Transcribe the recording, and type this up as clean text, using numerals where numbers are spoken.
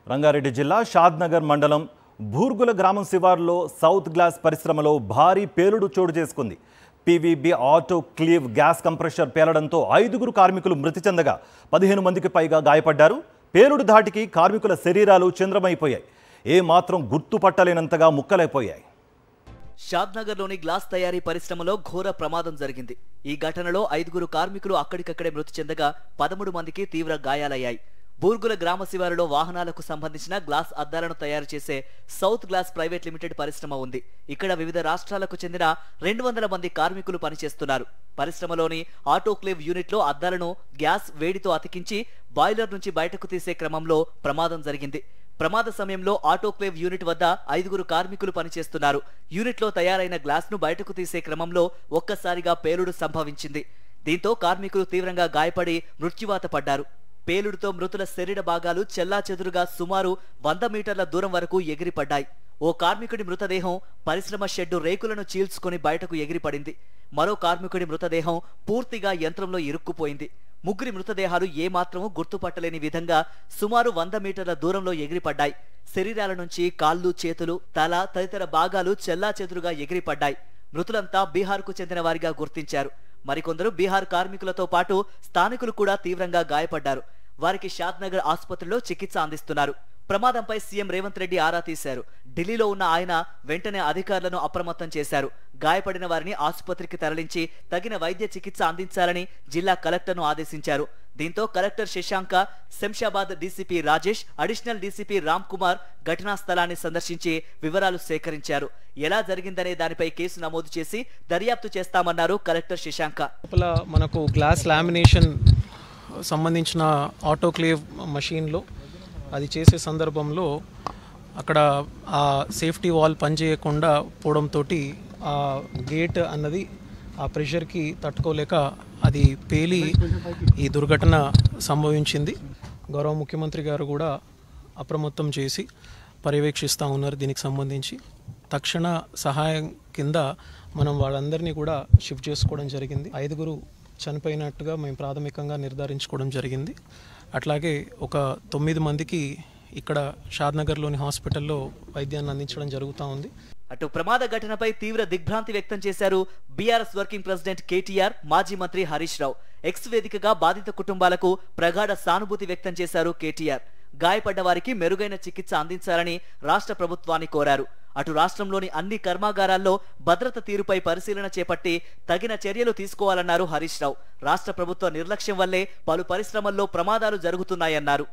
రంగారెడ్డి జిల్లా షాద్నగర్ మండలం భూర్గుల గ్రామం శివార్లో సౌత్ గ్లాస్ పరిశ్రమలో భారీ పేలుడు చోటు చేసుకుంది. పీవీబీ ఆటోక్లీవ్ గ్యాస్ కంప్రెషర్ పేలడంతో 5గురు కార్మికులు మృతి చెందగా 15 మందికి పైగా గాయపడ్డారు. పేలుడు ధాటికి కార్మికుల శరీరాలు చంద్రమైపోయాయి. ఏ మాత్రం గుర్తుపట్టలేనంతగా ముక్కలైపోయాయి. షాద్నగర్లోని గ్లాస్ తయారీ పరిశ్రమలో ఘోర ప్రమాదం జరిగింది. ఈ ఘటనలో 5గురు కార్మికులు అక్కడికక్కడే మృతి చెందగా 13 మందికి తీవ్ర గాయాలయ్యాయి. బూర్గుల గ్రామ శివారులో వాహనాలకు సంబంధించిన గ్లాస్ అద్దాలను తయారు చేసే సౌత్ గ్లాస్ ప్రైవేట్ లిమిటెడ్ పరిశ్రమ ఉంది. ఇక్కడ వివిధ రాష్ట్రాలకు చెందిన 200 మంది కార్మికులు పనిచేస్తున్నారు. పరిశ్రమలోని ఆటోక్లేవ్ యూనిట్లో అద్దాలను గ్యాస్ వేడితో అతికించి బాయిలర్ నుంచి బయటకు తీసే క్రమంలో ప్రమాదం జరిగింది. ప్రమాద సమయంలో ఆటోక్లేవ్ యూనిట్ వద్ద 5గురు కార్మికులు పనిచేస్తున్నారు. యూనిట్లో తయారైన గ్లాస్ ను బయటకు తీసే క్రమంలో ఒక్కసారిగా పేలుడు సంభవించింది. దీంతో కార్మికులు తీవ్రంగా గాయపడి మృత్యువాత పడ్డారు. పేలుడుతో మృతుల శరీర భాగాలు చెల్లాచెదురుగా సుమారు 100 మీటర్ల దూరం వరకు ఎగిరిపడ్డాయి. ఓ కార్మికుడి మృతదేహం పరిశ్రమ షెడ్డు రేకులను చీల్చుకొని బయటకు ఎగిరిపడింది. మరో కార్మికుడి మృతదేహం పూర్తిగా యంత్రంలో ఇరుక్కుపోయింది. ముగ్గురి మృతదేహాలు ఏమాత్రమూ గుర్తుపట్టలేని విధంగా సుమారు 100 మీటర్ల దూరంలో ఎగిరిపడ్డాయి. శరీరాల నుంచి కాళ్ళు, చేతులు, తల తదితర భాగాలు చెల్లాచెదురుగా ఎగిరిపడ్డాయి. మృతులంతా బీహార్కు చెందిన వారిగా గుర్తించారు. మరికొందరు బీహార్ కార్మికులతో పాటు స్థానికులు కూడా తీవ్రంగా గాయపడ్డారు. వారికి షాద్నగర్ ఆసుపత్రిలో చికిత్స అందిస్తున్నారు. ప్రమాదంపై సీఎం రేవంత్ రెడ్డి ఆరా తీశారు. ఢిల్లీలో ఉన్న ఆయన వెంటనే అధికారులను అప్రమత్తం చేశారు. గాయపడిన వారిని ఆసుపత్రికి తరలించి తగిన వైద్య చికిత్స అందించాలని జిల్లా కలెక్టర్ను ఆదేశించారు. దీంతో collector Shashanka, Shamshabad DCP Rajesh, additional DCP Ram Kumar ఘటనా స్థలాన్ని సందర్శించి వివరాలు సేకరించారు. ఎలా జరిగిందనే దానిపై కేసు నమోదు చేసి దర్యాప్తు చేస్తామన్నారు కలెక్టర్ శశాంక. మనకు గ్లాస్ లామినేషన్ సంబంధించిన ఆటోక్లేవ్ మషీన్లో అది చేసే సందర్భంలో అక్కడ ఆ సేఫ్టీ వాల్ పనిచేయకుండా పోవడంతో ఆ గేట్ అన్నది ఆ ప్రెషర్కి తట్టుకోలేక అది పేలి ఈ దుర్ఘటన సంభవించింది. గౌరవ ముఖ్యమంత్రి గారు కూడా అప్రమత్తం చేసి పర్యవేక్షిస్తూ ఉన్నారు. దీనికి సంబంధించి తక్షణ సహాయం కింద మనం వాళ్ళందరినీ కూడా షిఫ్ట్ చేసుకోవడం జరిగింది. 5గురు చనిపోయినట్టుగా మేము ప్రాథమికంగా నిర్ధారించుకోవడం జరిగింది. అట్లాగే ఒక 9 మందికి ఇక్కడ షాద్నగర్లోని హాస్పిటల్లో వైద్యాన్ని అందించడం జరుగుతూ ఉంది. అటు ప్రమాద ఘటనపై తీవ్ర దిగ్భ్రాంతి వ్యక్తం చేశారు బీఆర్ఎస్ వర్కింగ్ ప్రెసిడెంట్ కేటీఆర్, మాజీ మంత్రి హరీష్ రావు. ఎక్స్ వేదికగా బాధిత కుటుంబాలకు ప్రగాఢ సానుభూతి వ్యక్తం చేశారు కేటీఆర్. గాయపడ్డ వారికి మెరుగైన చికిత్స అందించాలని రాష్ట్ర ప్రభుత్వాన్ని కోరారు. అటు రాష్ట్రంలోని అన్ని కర్మాగారాల్లో భద్రత తీరుపై పరిశీలన చేపట్టి తగిన చర్యలు తీసుకోవాలన్నారు హరీష్ రావు. రాష్ట్ర ప్రభుత్వ నిర్లక్ష్యం వల్లే పలు పరిశ్రమల్లో ప్రమాదాలు జరుగుతున్నాయన్నారు.